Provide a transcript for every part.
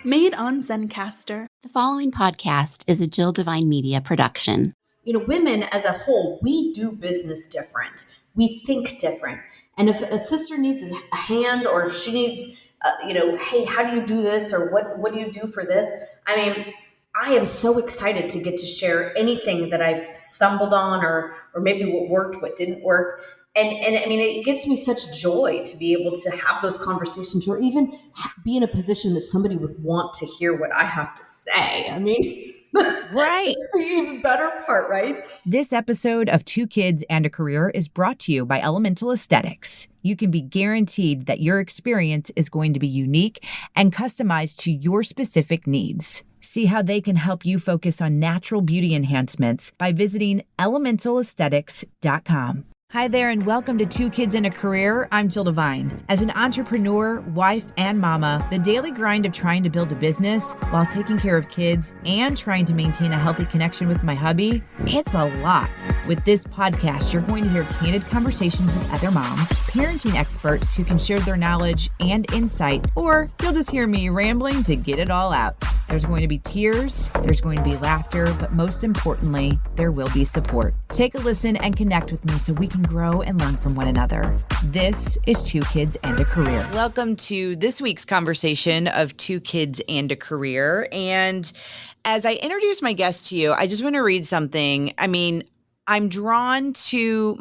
Made on Zencaster. The following podcast is a Jill Devine Media production. Women as a whole, we do business different. We think different. And if a sister needs a hand, or if she needs, hey, how do you do this? Or what do you do for this? I am so excited to get to share anything that I've stumbled on, or maybe what worked, what didn't work. And it gives me such joy to be able to have those conversations, or even be in a position that somebody would want to hear what I have to say. That's right. That's the even better part, right? This episode of Two Kids and a Career is brought to you by Elemental Aesthetics. You can be guaranteed that your experience is going to be unique and customized to your specific needs. See how they can help you focus on natural beauty enhancements by visiting elementalaesthetics.com. Hi there, and welcome to Two Kids and a Career. I'm Jill Devine. As an entrepreneur, wife, and mama, the daily grind of trying to build a business while taking care of kids and trying to maintain a healthy connection with my hubby, it's a lot. With this podcast, you're going to hear candid conversations with other moms, parenting experts who can share their knowledge and insight, or you'll just hear me rambling to get it all out. There's going to be tears, there's going to be laughter, but most importantly, there will be support. Take a listen and connect with me so we can grow and learn from one another. This is Two Kids and a Career. Welcome to this week's conversation of Two Kids and a Career. And as I introduce my guest to you, I just want to read something. I'm drawn to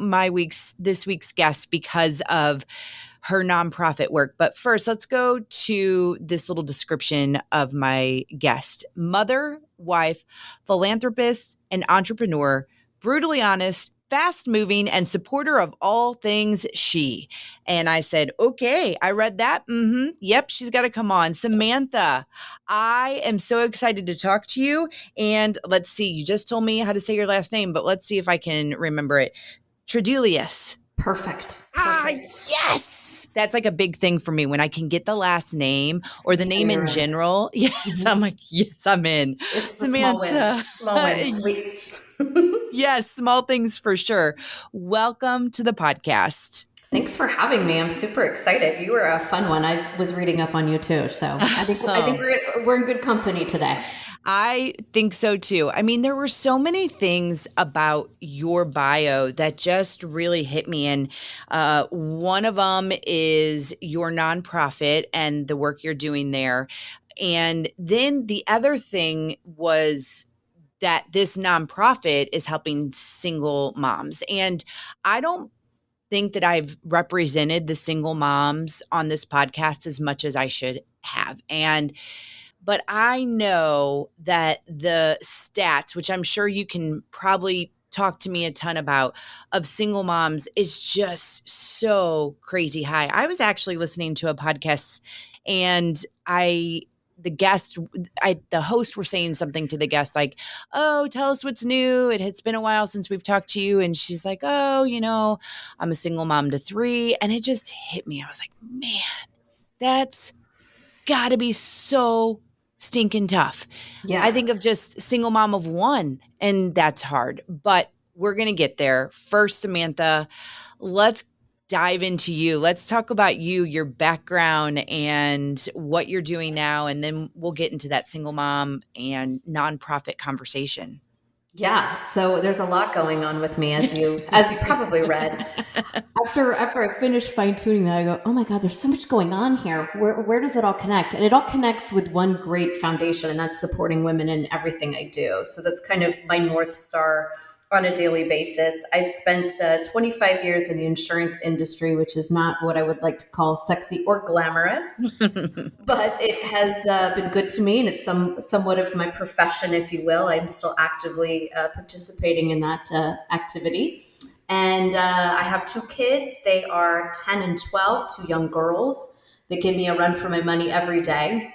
this week's guest because of her nonprofit work. But first, let's go to this little description of my guest. Mother, wife, philanthropist, and entrepreneur, brutally honest, fast-moving, and supporter of all things she. And I said, okay, I read that. Yep, she's got to come on. Samantha, I am so excited to talk to you. And let's see, you just told me how to say your last name, but let's see if I can remember it. Tredelius. Perfect. Yes. That's like a big thing for me when I can get the last name or the name in general. Yes, I'm like, yes, I'm in. It's the Samantha. Small wins. Sweet. Yes, small things for sure. Welcome to the podcast. Thanks for having me. I'm super excited. You were a fun one. I was reading up on you too, so I think we're in good company today. I think so too. There were so many things about your bio that just really hit me. And one of them is your nonprofit and the work you're doing there. And then the other thing was that this nonprofit is helping single moms. And I don't think that I've represented the single moms on this podcast as much as I should have. But I know that the stats, which I'm sure you can probably talk to me a ton about, of single moms is just so crazy high. I was actually listening to a podcast and the host were saying something to the guest like, oh, tell us what's new. It's been a while since we've talked to you. And she's like, oh, I'm a single mom to 3. And it just hit me. I was like, man, that's gotta be so stinking tough. Yeah. I think of just single mom of 1, and that's hard, but we're going to get there. First, Samantha, let's dive into you. Let's talk about you, your background, and what you're doing now. And then we'll get into that single mom and nonprofit conversation. Yeah. So there's a lot going on with me, as you probably read. After I finish fine tuning that, I go, oh my God, there's so much going on here. Where does it all connect? And it all connects with one great foundation, and that's supporting women in everything I do. So that's kind of my North Star on a daily basis. I've spent 25 years in the insurance industry, which is not what I would like to call sexy or glamorous, but it has been good to me, and it's somewhat of my profession, if you will. I'm still actively participating in that activity. And I have 2 kids. They are 10 and 12, 2 young girls that give me a run for my money every day.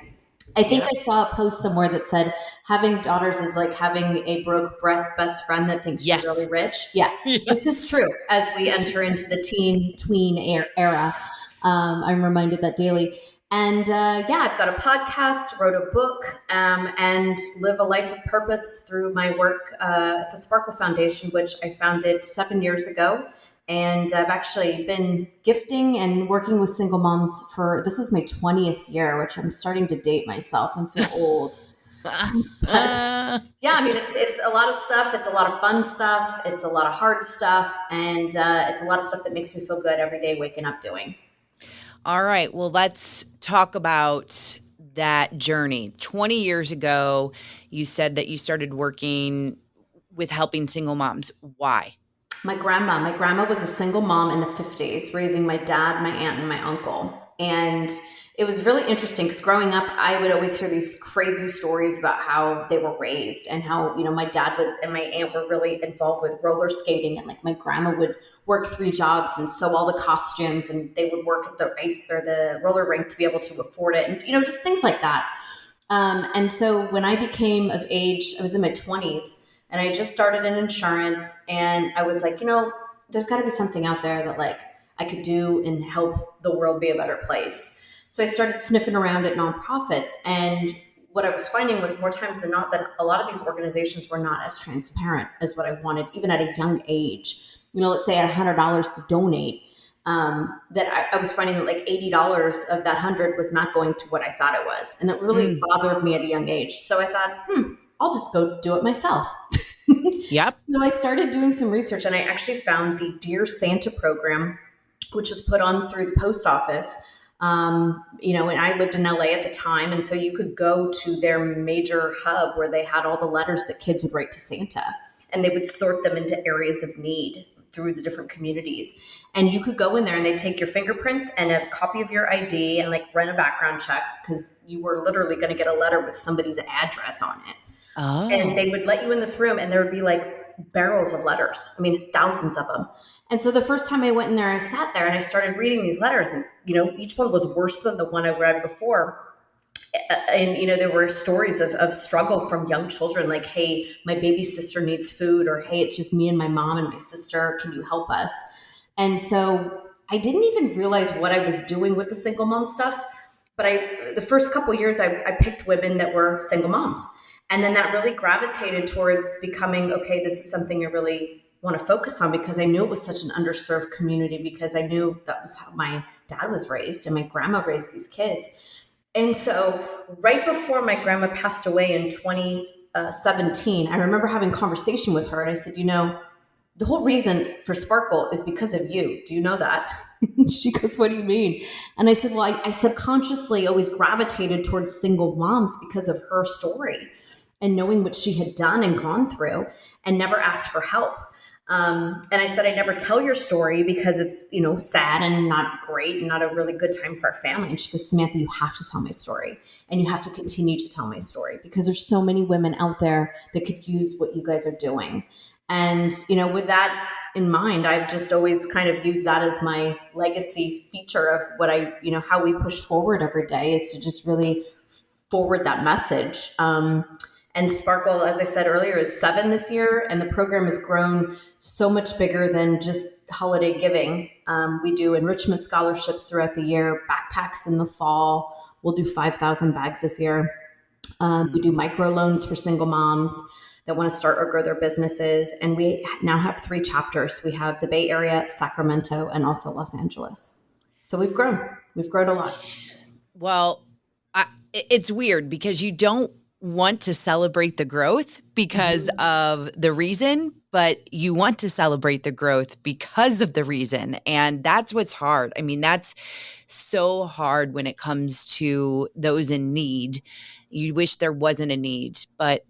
I think I saw a post somewhere that said having daughters is like having a broke best friend that thinks she's really rich. Yeah, yes. This is true as we enter into the tween era. I'm reminded that daily. And I've got a podcast, wrote a book, and live a life of purpose through my work at the Sparkle Foundation, which I founded 7 years ago. And I've actually been gifting and working with single moms this is my 20th year, which I'm starting to date myself and feel old. But yeah, I mean, it's a lot of stuff. It's a lot of fun stuff. It's a lot of hard stuff. And it's a lot of stuff that makes me feel good every day waking up doing. All right. Well, let's talk about that journey. 20 years ago, you said that you started working with helping single moms. Why? My grandma was a single mom in the 50s, raising my dad, my aunt, and my uncle. And it was really interesting because growing up, I would always hear these crazy stories about how they were raised and how, my dad and my aunt were really involved with roller skating. And like my grandma would work 3 jobs and sew all the costumes, and they would work at the ice or the roller rink to be able to afford it. And, just things like that. And so when I became of age, I was in my 20s and I just started in insurance, and I was like, there's got to be something out there that like I could do and help the world be a better place. So I started sniffing around at nonprofits, and what I was finding was more times than not that a lot of these organizations were not as transparent as what I wanted, even at a young age. Let's say at $100 to donate, that I was finding that like $80 of that 100 was not going to what I thought it was. And it really bothered me at a young age. So I thought, I'll just go do it myself. Yep. So I started doing some research, and I actually found the Dear Santa program, which was put on through the post office. And I lived in LA at the time. And so you could go to their major hub where they had all the letters that kids would write to Santa, and they would sort them into areas of need through the different communities. And you could go in there and they'd take your fingerprints and a copy of your ID and like run a background check, because you were literally going to get a letter with somebody's address on it. Oh. And they would let you in this room and there would be like barrels of letters. I mean, thousands of them. And so the first time I went in there, I sat there and I started reading these letters, and, each one was worse than the one I read before. And, there were stories of struggle from young children, like, hey, my baby sister needs food, or, hey, it's just me and my mom and my sister. Can you help us? And so I didn't even realize what I was doing with the single mom stuff. But the first couple of years, I picked women that were single moms. And then that really gravitated towards becoming, okay, this is something I really want to focus on, because I knew it was such an underserved community, because I knew that was how my dad was raised and my grandma raised these kids. And so right before my grandma passed away in 2017, I remember having a conversation with her, and I said, the whole reason for Sparkle is because of you. Do you know that? She goes, what do you mean? And I said, well, I subconsciously always gravitated towards single moms because of her story and knowing what she had done and gone through, and never asked for help. And I said, I never tell your story because it's, sad and not great and not a really good time for our family. And she goes, Samantha, you have to tell my story, and you have to continue to tell my story, because there's so many women out there that could use what you guys are doing. And, with that in mind, I've just always kind of used that as my legacy feature of what how we push forward every day, is to just really forward that message. And Sparkle, as I said earlier, is 7 this year, and the program has grown so much bigger than just holiday giving. We do enrichment scholarships throughout the year, backpacks in the fall. We'll do 5,000 bags this year. We do microloans for single moms that want to start or grow their businesses. And we now have 3 chapters. We have the Bay Area, Sacramento, and also Los Angeles. So we've grown. We've grown a lot. Well, it's weird because you don't want to celebrate the growth because of the reason, but you want to celebrate the growth because of the reason. And that's what's hard. I mean, that's so hard when it comes to those in need. You wish there wasn't a need, but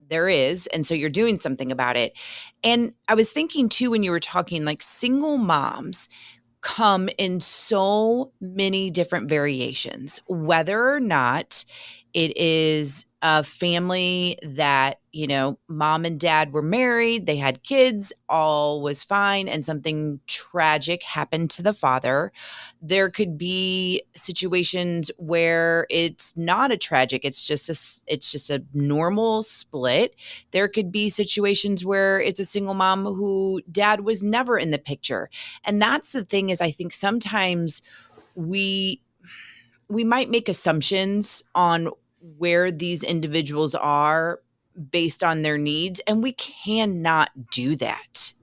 there is. And so you're doing something about it. And I was thinking too, when you were talking, like, single moms come in so many different variations, whether or not it is a family that, mom and dad were married, they had kids, all was fine, and something tragic happened to the father. There could be situations where it's not a tragic, it's just a normal split. There could be situations where it's a single mom who dad was never in the picture. And that's the thing, is I think sometimes we might make assumptions on where these individuals are based on their needs, and we cannot do that.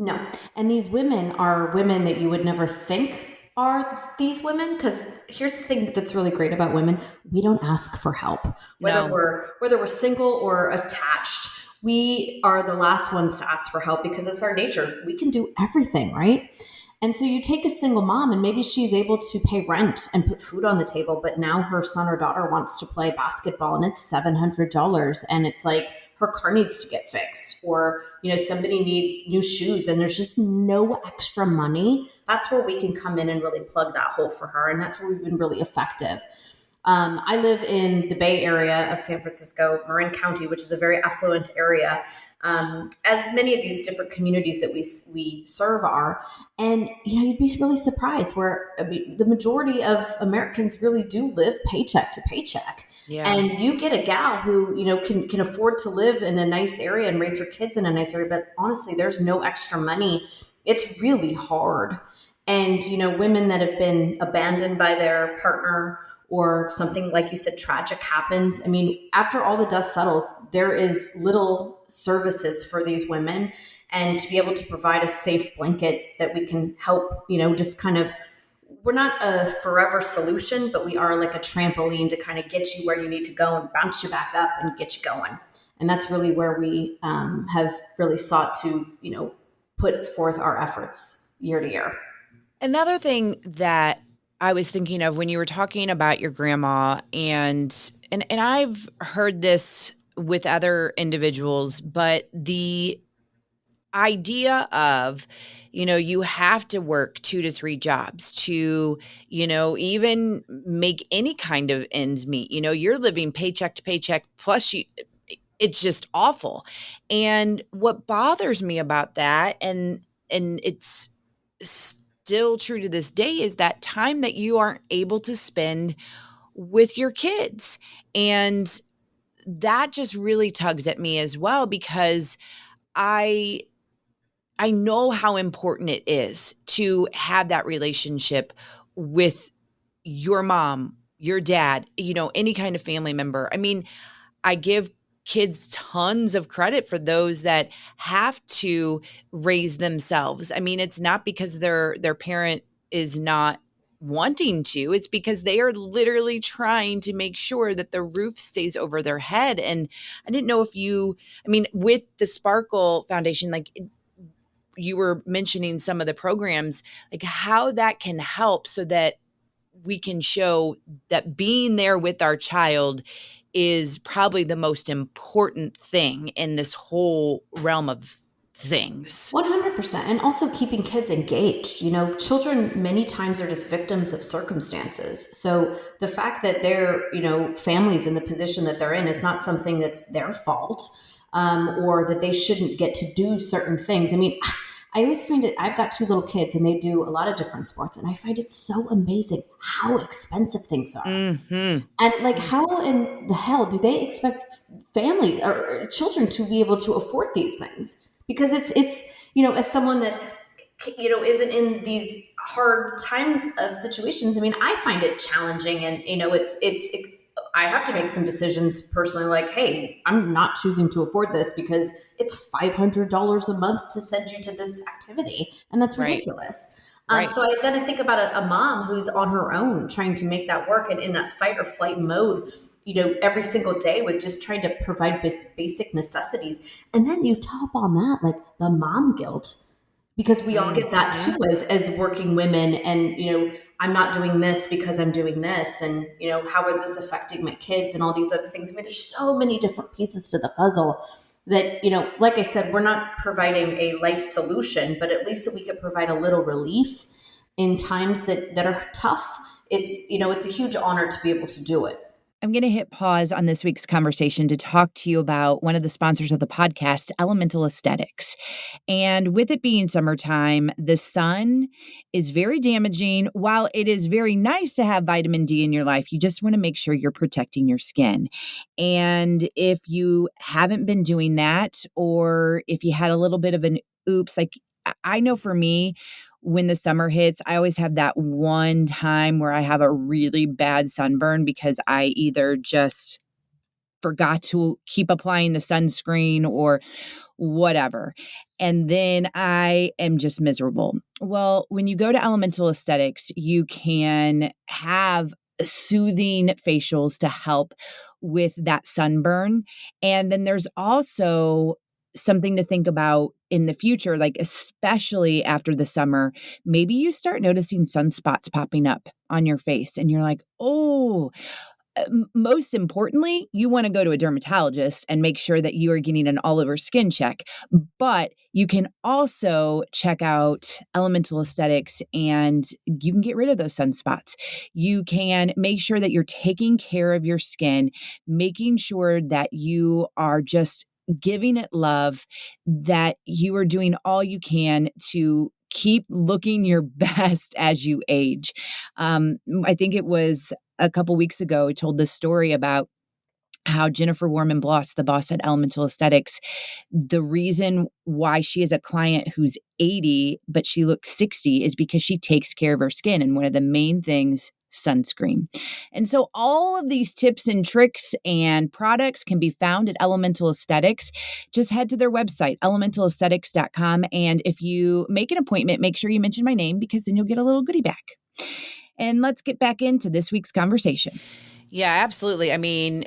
No. And these women are women that you would never think are these women, because here's the thing that's really great about women: we don't ask for help. Whether No. we're single or attached, we are the last ones to ask for help because it's our nature. We can do everything, right? And so you take a single mom and maybe she's able to pay rent and put food on the table, but now her son or daughter wants to play basketball and it's $700, and it's like her car needs to get fixed, or somebody needs new shoes and there's just no extra money. That's where we can come in and really plug that hole for her, and that's where we've been really effective. I live in the Bay Area of San Francisco, Marin County, which is a very affluent area, as many of these different communities that we serve are. And you'd be really surprised where the majority of Americans really do live paycheck to paycheck. Yeah. And you get a gal who can afford to live in a nice area and raise her kids in a nice area, but honestly, there's no extra money. It's really hard. And women that have been abandoned by their partner, or something like you said, tragic happens. I mean, after all the dust settles, there is little services for these women, and to be able to provide a safe blanket that we can help, just kind of, we're not a forever solution, but we are like a trampoline to kind of get you where you need to go and bounce you back up and get you going. And that's really where we have really sought to, put forth our efforts year to year. Another thing that I was thinking of when you were talking about your grandma, and I've heard this with other individuals, but the idea of, you have to work 2 to 3 jobs to, even make any kind of ends meet. You're living paycheck to paycheck, plus it's just awful. And what bothers me about that, and it's still true to this day, is that time that you aren't able to spend with your kids. And that just really tugs at me as well, because I know how important it is to have that relationship with your mom, your dad, any kind of family member. I mean, I give kids tons of credit for those that have to raise themselves. I mean, it's not because their parent is not wanting to. It's because they are literally trying to make sure that the roof stays over their head. And I didn't know if with the Sparkle Foundation, like you were mentioning some of the programs, like how that can help so that we can show that being there with our child is probably the most important thing in this whole realm of things. 100%. And also keeping kids engaged. Children many times are just victims of circumstances. So the fact that their, families in the position that they're in is not something that's their fault, or that they shouldn't get to do certain things. I mean, I always find it, I've got 2 little kids and they do a lot of different sports, and I find it so amazing how expensive things are. Mm-hmm. And like, how in the hell do they expect family or children to be able to afford these things? Because it's as someone that isn't in these hard times of situations, I mean, I find it challenging, and I have to make some decisions personally, like, hey, I'm not choosing to afford this because it's $500 a month to send you to this activity, and that's ridiculous. Right. So then I think about a mom who's on her own trying to make that work, and in that fight or flight mode, every single day, with just trying to provide basic necessities. And then you top on that, like, the mom guilt, because we all get that too as working women. And, I'm not doing this because I'm doing this. And, how is this affecting my kids and all these other things? I mean, there's so many different pieces to the puzzle that, like I said, we're not providing a life solution, but at least we could provide a little relief in times that are tough. It's a huge honor to be able to do it. I'm going to hit pause on this week's conversation to talk to you about one of the sponsors of the podcast, Elemental Aesthetics. And with it being summertime, the sun is very damaging. While it is very nice to have vitamin D in your life, you just want to make sure you're protecting your skin. And if you haven't been doing that, or if you had a little bit of an oops, like I know for me, when the summer hits, I always have that one time where I have a really bad sunburn because I either just forgot to keep applying the sunscreen or whatever. And then I am just miserable. Well, when you go to Elemental Aesthetics, you can have soothing facials to help with that sunburn. And then there's also something to think about in the future, like especially after the summer, maybe you start noticing sunspots popping up on your face and you're like, oh, most importantly, you want to go to a dermatologist and make sure that you are getting an all over skin check. But you can also check out Elemental Aesthetics and you can get rid of those sunspots. You can make sure that you're taking care of your skin, making sure that you are just giving it love, that you are doing all you can to keep looking your best as you age. I think it was a couple weeks ago told this story about how Jennifer Warman Bloss, the boss at Elemental Aesthetics, the reason why she is a client who's 80, but she looks 60 is because she takes care of her skin. And one of the main things, sunscreen. And so all of these tips and tricks and products can be found at Elemental Aesthetics. Just head to their website, elementalaesthetics.com. And if you make an appointment, make sure you mention my name because then you'll get a little goodie bag. And let's get back into this week's conversation. Yeah, absolutely. I mean,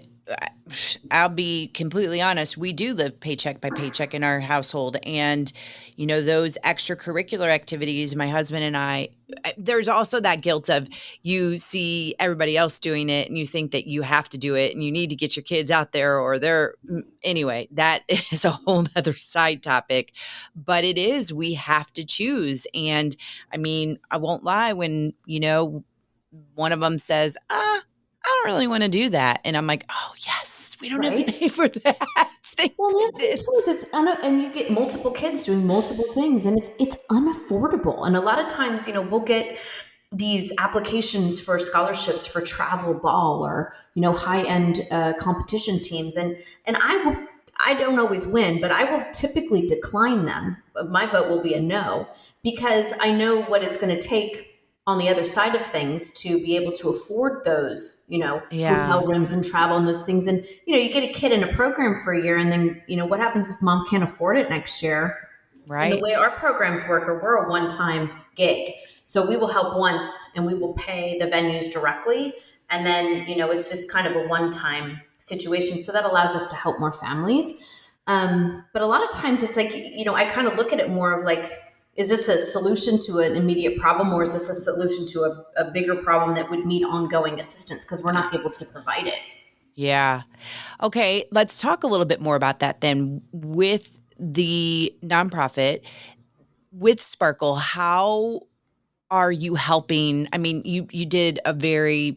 I'll be completely honest. We do live paycheck by paycheck in our household. And, those extracurricular activities, my husband and I, there's also that guilt of you see everybody else doing it and you think that you have to do it and you need to get your kids out there anyway, that is a whole other side topic. But we have to choose. And I mean, I won't lie when, one of them says, I don't really want to do that. And I'm like, oh, yes, we don't have to pay for that. Well, the other too is and you get multiple kids doing multiple things and it's unaffordable. And a lot of times, we'll get these applications for scholarships for travel ball or, high-end competition teams. And I don't always win, but I will typically decline them. My vote will be a no because I know what it's going to take on the other side of things to be able to afford those, hotel rooms and travel and those things. And, you get a kid in a program for a year and then, what happens if mom can't afford it next year? Right. And the way our programs work we're a one-time gig. So we will help once and we will pay the venues directly. And then, it's just kind of a one-time situation. So that allows us to help more families. But a lot of times it's like, I kind of look at it more of like, is this a solution to an immediate problem or is this a solution to a bigger problem that would need ongoing assistance because we're not able to provide it? Yeah. Okay. Let's talk a little bit more about that then. With the nonprofit, with Sparkle, how are you helping? I mean, you did a very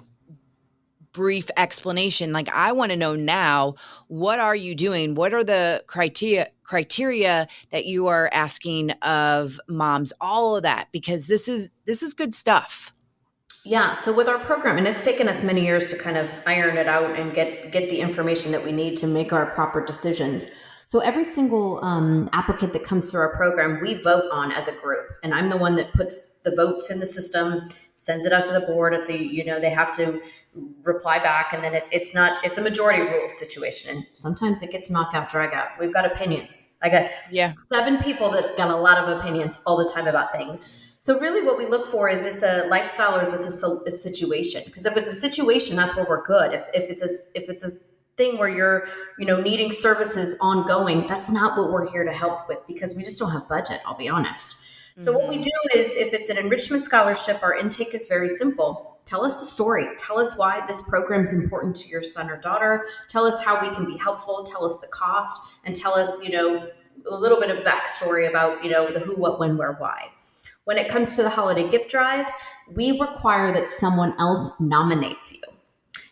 brief explanation. Like, I want to know now, what are you doing? What are the criteria that you are asking of moms? All of that, because this is good stuff. Yeah. So with our program, and it's taken us many years to kind of iron it out and get the information that we need to make our proper decisions. So every single applicant that comes through our program, we vote on as a group. And I'm the one that puts the votes in the system, sends it out to the board. It's they have to reply back. And then it's a majority rules situation. And sometimes it gets knockout, drag out. We've got opinions. I got 7 people that got a lot of opinions all the time about things. So really what we look for, is this a lifestyle or is this a situation? Because if it's a situation, that's where we're good. If it's a thing where you're, needing services ongoing, that's not what we're here to help with because we just don't have budget, I'll be honest. So what we do is if it's an enrichment scholarship, our intake is very simple. Tell us the story. Tell us why this program is important to your son or daughter. Tell us how we can be helpful. Tell us the cost and tell us, a little bit of backstory about, the who, what, when, where, why. When it comes to the holiday gift drive, we require that someone else nominates you.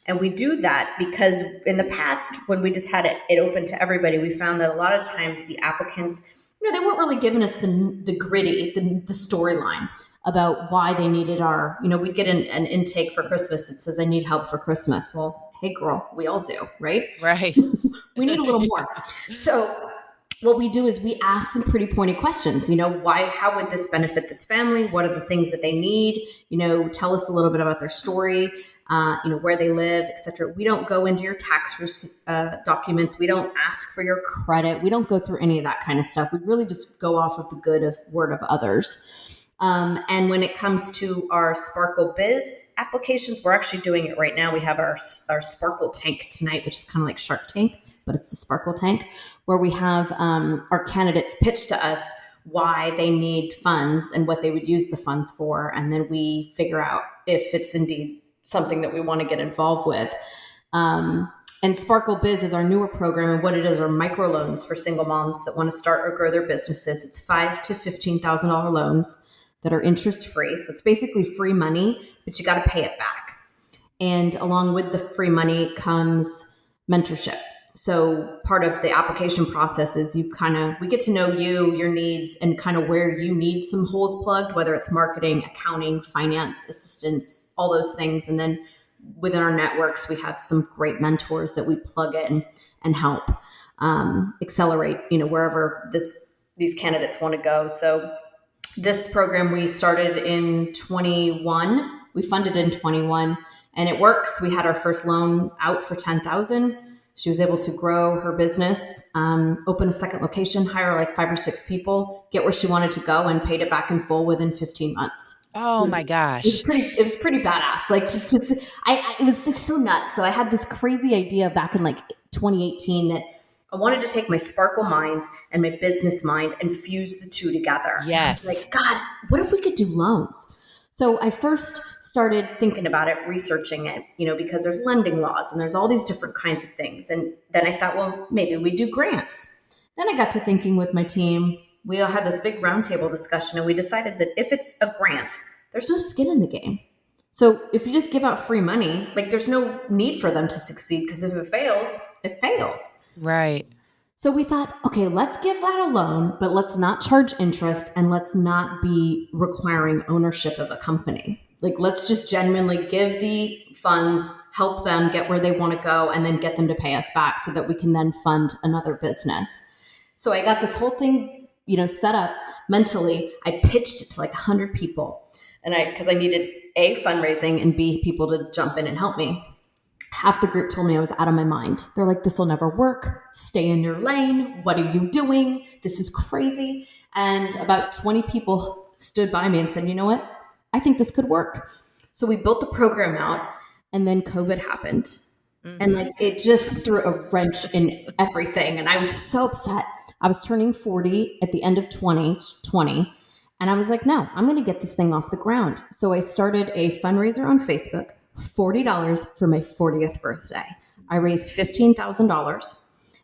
And we do that because in the past, when we just had it open to everybody, we found that a lot of times the applicants, they weren't really giving us the gritty, the storyline about why they needed we'd get an intake for Christmas. It says, I need help for Christmas. Well, hey girl, we all do, right? Right. We need a little more. So what we do is we ask some pretty pointed questions. How would this benefit this family? What are the things that they need? Tell us a little bit about their story. where they live, etc. We don't go into your tax documents. We don't ask for your credit. We don't go through any of that kind of stuff. We really just go off of the word of others. And when it comes to our Sparkle Biz applications, we're actually doing it right now. We have our Sparkle Tank tonight, which is kind of like Shark Tank, but it's the Sparkle Tank, where we have our candidates pitch to us why they need funds and what they would use the funds for. And then we figure out if it's indeed something that we want to get involved with. And Sparkle Biz is our newer program, and what it is are microloans for single moms that want to start or grow their businesses. It's $5,000 to $15,000 loans that are interest free. So it's basically free money, but you got to pay it back. And along with the free money comes mentorship. So part of the application process is we get to know you, your needs, and kind of where you need some holes plugged, whether it's marketing, accounting, finance, assistance, all those things. And then within our networks, we have some great mentors that we plug in and help accelerate, wherever these candidates want to go. So this program we started in 21. We funded in 21, and it works. We had our first loan out for $10,000. She was able to grow her business, open a second location, hire like 5 or 6 people, get where she wanted to go, and paid it back in full within 15 months. Oh my gosh. It was pretty badass. Like it was like so nuts. So I had this crazy idea back in like 2018 that I wanted to take my Sparkle mind and my business mind and fuse the two together. Yes. I was like, God, what if we could do loans? So I first started thinking about it, researching it, because there's lending laws and there's all these different kinds of things. And then I thought, well, maybe we do grants. Then I got to thinking with my team. We all had this big roundtable discussion, and we decided that if it's a grant, there's no skin in the game. So if you just give out free money, like there's no need for them to succeed, because if it fails, it fails. Right. So we thought, okay, let's give that a loan, but let's not charge interest, and let's not be requiring ownership of a company. Like, let's just genuinely give the funds, help them get where they want to go, and then get them to pay us back so that we can then fund another business. So I got this whole thing, set up mentally. I pitched it to like 100 people, and because I needed A, fundraising, and B, people to jump in and help me. Half the group told me I was out of my mind. They're like, this will never work. Stay in your lane. What are you doing? This is crazy. And about 20 people stood by me and said, you know what? I think this could work. So we built the program out, and then COVID happened. Mm-hmm. And it just threw a wrench in everything. And I was so upset. I was turning 40 at the end of 2020. And I was like, no, I'm going to get this thing off the ground. So I started a fundraiser on Facebook, $40 for my 40th birthday. I raised $15,000.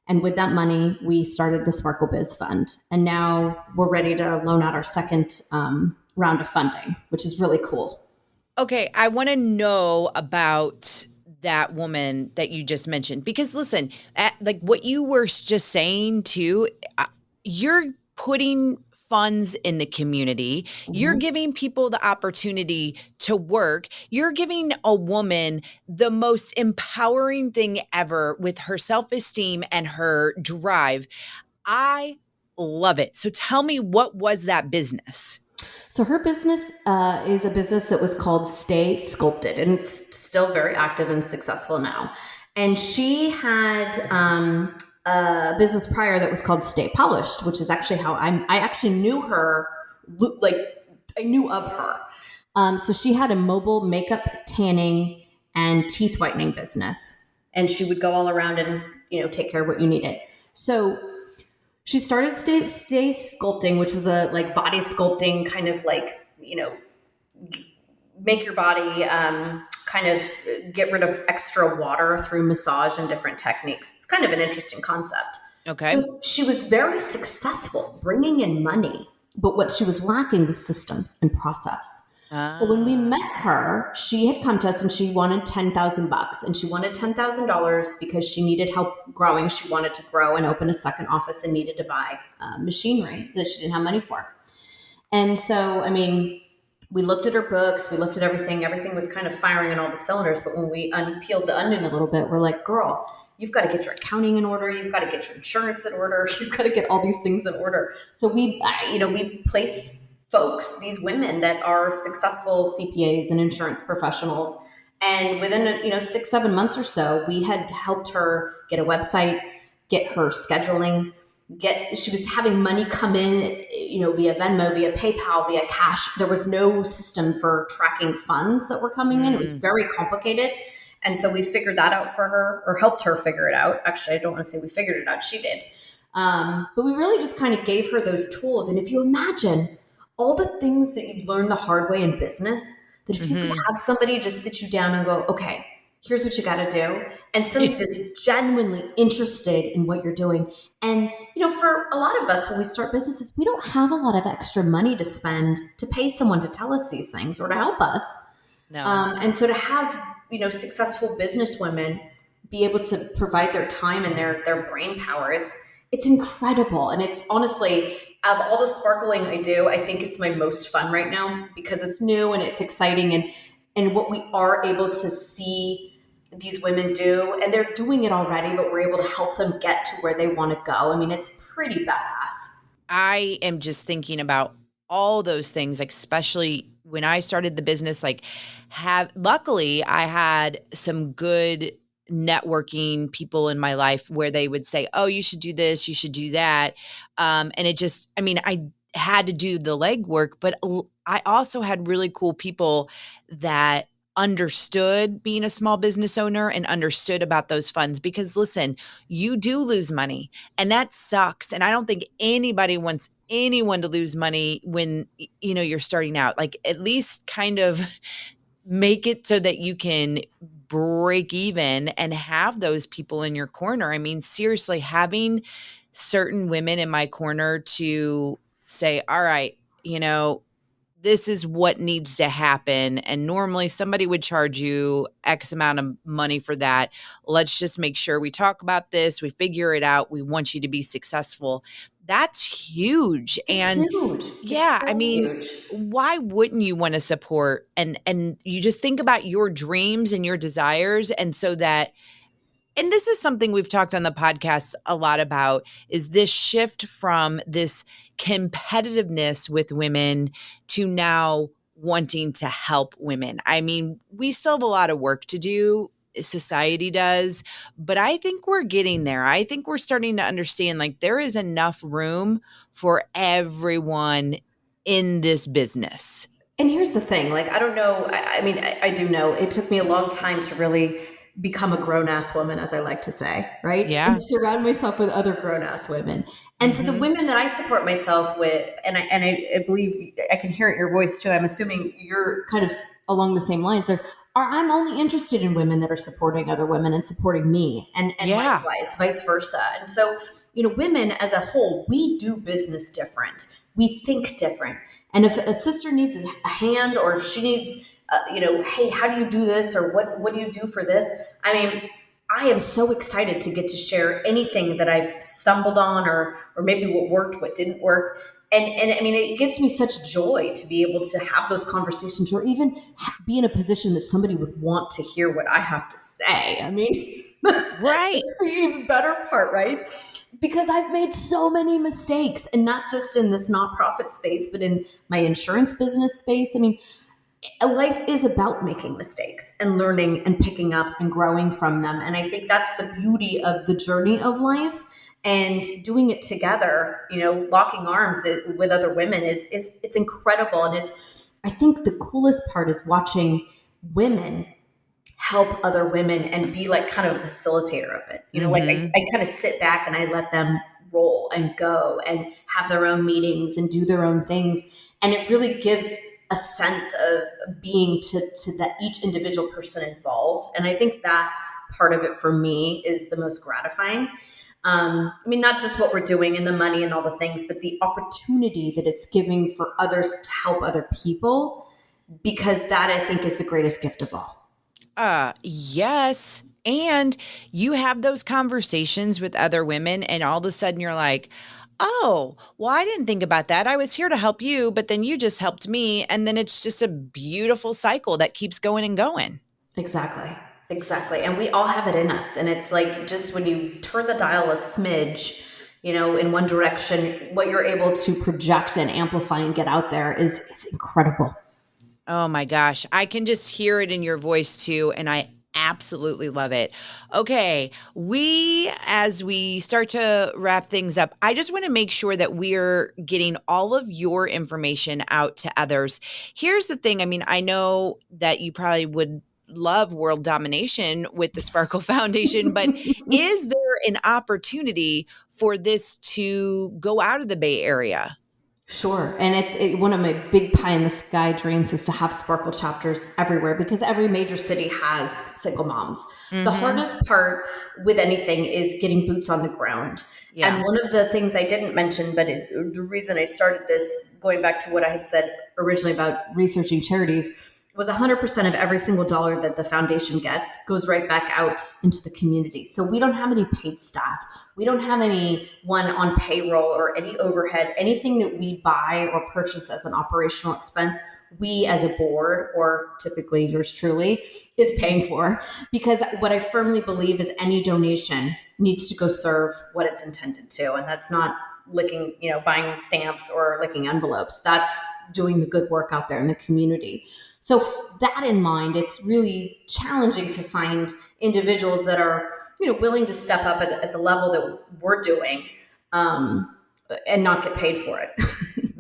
And with that money, we started the Sparkle Biz Fund. And now we're ready to loan out our second round of funding, which is really cool. Okay, I want to know about that woman that you just mentioned, because listen, like what you were just saying too, you're putting funds in the community. Mm-hmm. You're giving people the opportunity to work. You're giving a woman the most empowering thing ever with her self-esteem and her drive. I love it. So tell me, what was that business? So her business is a business that was called Stay Sculpted, and it's still very active and successful now. And she had a business prior that was called Stay Polished, which is actually how I actually knew her. I knew of her. So she had a mobile makeup, tanning, and teeth whitening business, and she would go all around and take care of what you needed. So she started Stay Sculpting, which was a body sculpting kind of make your body kind of get rid of extra water through massage and different techniques. It's kind of an interesting concept. Okay. So she was very successful bringing in money, but what she was lacking was systems and process. So when we met her, she had come to us and she wanted $10,000, and she wanted $10,000 because she needed help growing. She wanted to grow and open a second office and needed to buy machinery that she didn't have money for. And so, we looked at her books, we looked at everything. Everything was kind of firing on all the cylinders. But when we unpeeled the onion a little bit, we're like, girl, you've got to get your accounting in order. You've got to get your insurance in order. You've got to get all these things in order. So we placed folks, these women that are successful CPAs and insurance professionals, And within, 6, 7 months or so, we had helped her get a website, get her scheduling, she was having money come in, via Venmo, via PayPal, via cash. There was no system for tracking funds that were coming in. It was very complicated. And so we figured that out for her, or helped her figure it out. Actually, I don't want to say we figured it out. She did. But we really just kind of gave her those tools. And if you imagine all the things that you learn the hard way in business, that if you could have somebody just sit you down and go, okay, here's what you got to do. And somebody that's genuinely interested in what you're doing. And, for a lot of us, when we start businesses, we don't have a lot of extra money to spend to pay someone to tell us these things or to help us. No. And so to have, successful business women be able to provide their time and their brain power, it's incredible. And it's honestly, of all the sparkling I do, I think it's my most fun right now because it's new and it's exciting and what we are able to see these women do, and they're doing it already, but we're able to help them get to where they want to go. I mean, it's pretty badass. I am just thinking about all those things, especially when I started the business, luckily I had some good networking people in my life where they would say, oh, you should do this, you should do that. And I had to do the legwork, but I also had really cool people that understood being a small business owner and understood about those funds because listen, you do lose money and that sucks. And I don't think anybody wants anyone to lose money when, you're starting out, at least kind of make it so that you can break even and have those people in your corner. I mean, seriously, having certain women in my corner to say, all right, this is what needs to happen. And normally somebody would charge you X amount of money for that. Let's just make sure we talk about this. We figure it out. We want you to be successful. That's huge. It's huge. Yeah, It's so huge. why wouldn't you want to support and you just think about your dreams and your desires and so that and this is something we've talked on the podcast a lot about is this shift from this competitiveness with women to now wanting to help women. I mean, we still have a lot of work to do. Society does, but I think we're getting there. I think we're starting to understand there is enough room for everyone in this business. And here's the thing, I don't know. I do know it took me a long time to really become a grown-ass woman, as I like to say, right? Yeah. And surround myself with other grown-ass women. And so the women that I support myself with, and I believe I can hear it in your voice too. I'm assuming you're kind of along the same lines are I'm only interested in women that are supporting other women and supporting me and likewise, vice versa. And so, women as a whole, we do business different. We think different. And if a sister needs a hand or if she needs, hey, how do you do this? Or what do you do for this? I mean, I am so excited to get to share anything that I've stumbled on or maybe what worked, what didn't work. And I mean, it gives me such joy to be able to have those conversations or even be in a position that somebody would want to hear what I have to say. I mean, that's the even better part, right? Because I've made so many mistakes, and not just in this nonprofit space, but in my insurance business space. I mean, life is about making mistakes and learning and picking up and growing from them. And I think that's the beauty of the journey of life and doing it together, locking arms with other women it's incredible. And I think the coolest part is watching women help other women and be kind of a facilitator of it. I kind of sit back and I let them roll and go and have their own meetings and do their own things. And it really gives a sense of being to each individual person involved. And I think that part of it for me is the most gratifying. Not just what we're doing and the money and all the things, but the opportunity that it's giving for others to help other people, because that I think is the greatest gift of all. Yes. And you have those conversations with other women and all of a sudden you're like, oh, well, I didn't think about that. I was here to help you, but then you just helped me. And then it's just a beautiful cycle that keeps going and going. Exactly. And we all have it in us. And it's just when you turn the dial a smidge, in one direction, what you're able to project and amplify and get out there is incredible. Oh my gosh. I can just hear it in your voice too. And I absolutely love it. Okay. As we start to wrap things up, I just want to make sure that we're getting all of your information out to others. Here's the thing. I mean, I know that you probably would love world domination with the Sparkle Foundation, but is there an opportunity for this to go out of the Bay Area? Sure. And one of my big pie in the sky dreams is to have Sparkle chapters everywhere because every major city has single moms. The hardest part with anything is getting boots on the ground. Yeah. And one of the things I didn't mention, but the reason I started this, going back to what I had said originally about researching charities, was 100% of every single dollar that the foundation gets goes right back out into the community. So we don't have any paid staff. We don't have anyone on payroll or any overhead. Anything that we buy or purchase as an operational expense, we as a board, or typically yours truly, is paying for. Because what I firmly believe is any donation needs to go serve what it's intended to. And that's not buying stamps or licking envelopes. That's doing the good work out there in the community. So that in mind, it's really challenging to find individuals that are, willing to step up at the level that we're doing, and not get paid for it.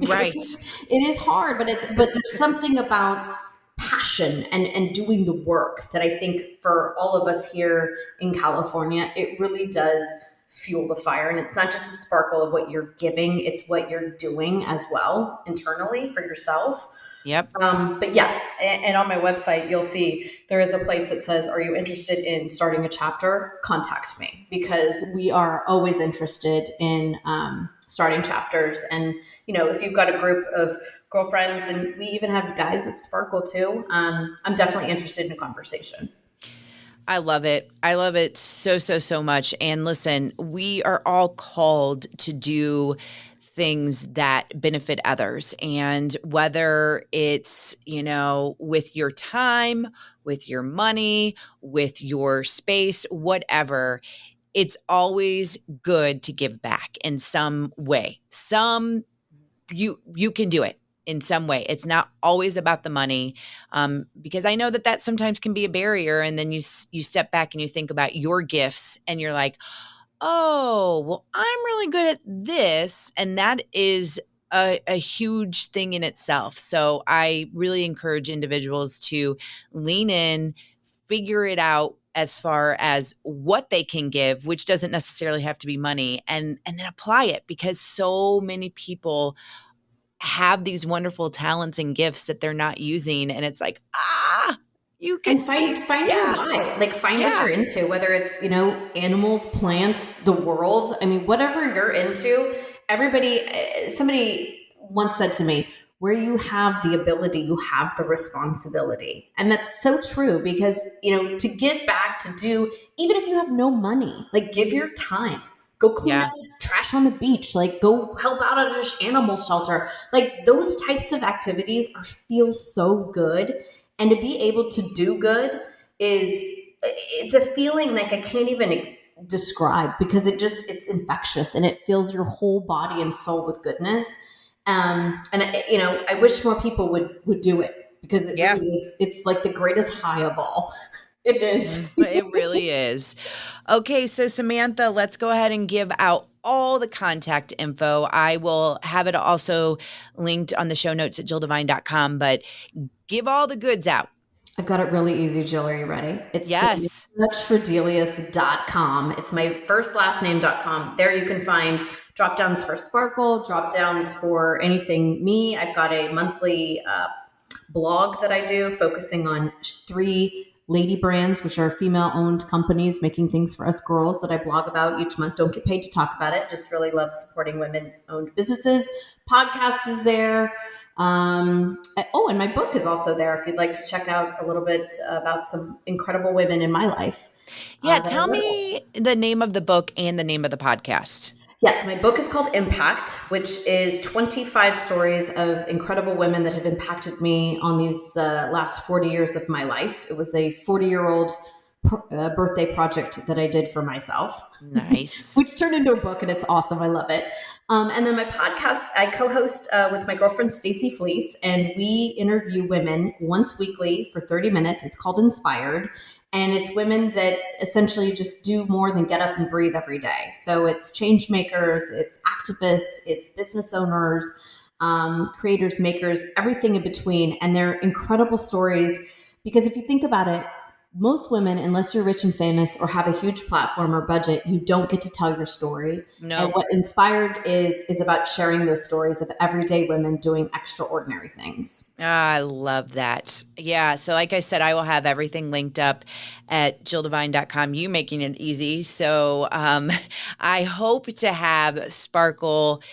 Right. It is hard, but there's something about passion and doing the work that I think for all of us here in California, it really does fuel the fire. And it's not just a sparkle of what you're giving, it's what you're doing as well internally for yourself. Yep. But yes, and on my website, you'll see there is a place that says, are you interested in starting a chapter? Contact me, because we are always interested in starting chapters. And, if you've got a group of girlfriends, and we even have guys that sparkle too, I'm definitely interested in a conversation. I love it. I love it so, so, so much. And listen, we are all called to do things that benefit others. And whether it's, with your time, with your money, with your space, whatever, it's always good to give back in some way. You can do it in some way. It's not always about the money, because I know that sometimes can be a barrier. And then you step back and you think about your gifts and you're like, oh, well, I'm really good at this. And that is a huge thing in itself. So I really encourage individuals to lean in, figure it out as far as what they can give, which doesn't necessarily have to be money, and then apply it, because so many people have these wonderful talents and gifts that they're not using. And it's like, you can find your why, find what you're into, whether it's, animals, plants, the world. I mean, whatever you're into, somebody once said to me, where you have the ability, you have the responsibility. And that's so true, because, to give back, to do, even if you have no money, give your time. Go clean up trash on the beach. Go help out at an animal shelter. Those types of activities feel so good. And to be able to do good it's a feeling I can't even describe, because it's infectious and it fills your whole body and soul with goodness. And I wish more people would do it, because it really is, it's like the greatest high of all. It is. It really is. Okay, so Samantha, let's go ahead and give out all the contact info. I will have it also linked on the show notes at jilldevine.com, but give all the goods out. I've got it really easy, Jill. Are you ready? It's yes. muchfordelius.com. It's my first last name.com. There you can find drop downs for Sparkle, drop downs for anything me. I've got a monthly blog that I do focusing on 3 lady brands, which are female-owned companies making things for us girls, that I blog about each month. Don't get paid to talk about it. Just really love supporting women-owned businesses. Podcast is there. And my book is also there if you'd like to check out a little bit about some incredible women in my life. Yeah, tell me the name of the book and the name of the podcast. Yes, my book is called Impact, which is 25 stories of incredible women that have impacted me on these last 40 years of my life. It was a 40-year-old birthday project that I did for myself. Nice. Which turned into a book, and it's awesome. I love it. And then my podcast, I co-host with my girlfriend Stacy Fleece, and we interview women once weekly for 30 minutes. It's called Inspired, and it's women that essentially just do more than get up and breathe every day. So it's change makers, it's activists, it's business owners, creators, makers, everything in between, and they're incredible stories. Because if you think about it, most women, unless you're rich and famous or have a huge platform or budget, you don't get to tell your story. And No. what Inspired is about sharing those stories of everyday women doing extraordinary things. I love that. Yeah. So, like I said, I will have everything linked up at jilldevine.com. You making it easy. So, I hope to have Sparkle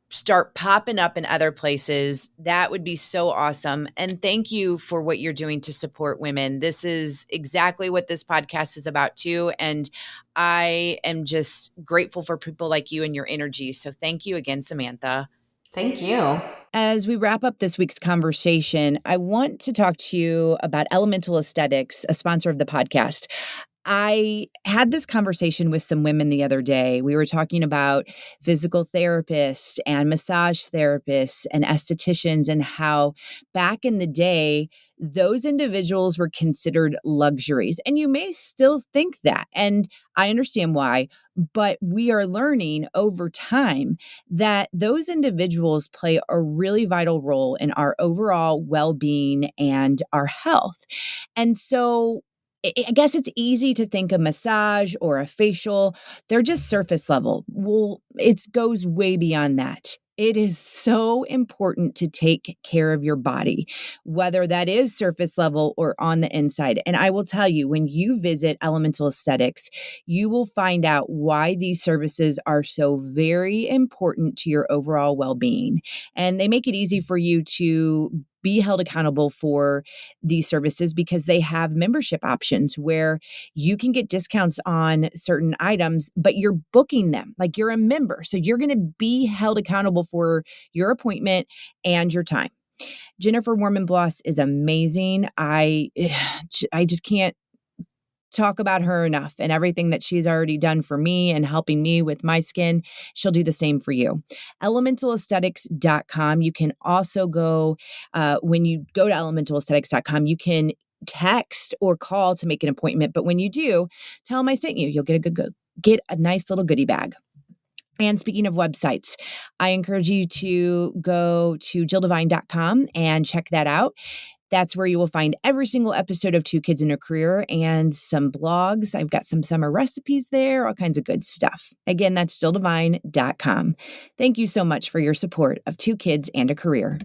start popping up in other places. That would be so awesome. And thank you for what you're doing to support women. This is exactly what this podcast is about, too. And I am just grateful for people like you and your energy. So, thank you again, Samantha. Thank you. As we wrap up this week's conversation, I want to talk to you about Elemental Aesthetics, a sponsor of the podcast. I had this conversation with some women the other day. We were talking about physical therapists and massage therapists and estheticians, and how back in the day, those individuals were considered luxuries. And you may still think that. And I understand why. But we are learning over time that those individuals play a really vital role in our overall well being and our health. And so, I guess it's easy to think a massage or a facial, they're just surface level. Well, it goes way beyond that. It is so important to take care of your body, whether that is surface level or on the inside. And I will tell you, when you visit Elemental Aesthetics, you will find out why these services are so very important to your overall well being. And they make it easy for you to be held accountable for these services because they have membership options where you can get discounts on certain items, but you're booking them like you're a member. So you're going to be held accountable for your appointment and your time. Jennifer Warman-Bloss is amazing. I just can't talk about her enough, and everything that she's already done for me and helping me with my skin. She'll do the same for you. Elementalaesthetics.com. You can also go, when you go to elementalaesthetics.com, you can text or call to make an appointment. But when you do, tell them I sent you. You'll get a nice little goodie bag. And speaking of websites, I encourage you to go to jilldevine.com and check that out. That's where you will find every single episode of Two Kids in a Career and some blogs. I've got some summer recipes there, all kinds of good stuff. Again, that's jilldevine.com. Thank you so much for your support of Two Kids and a Career.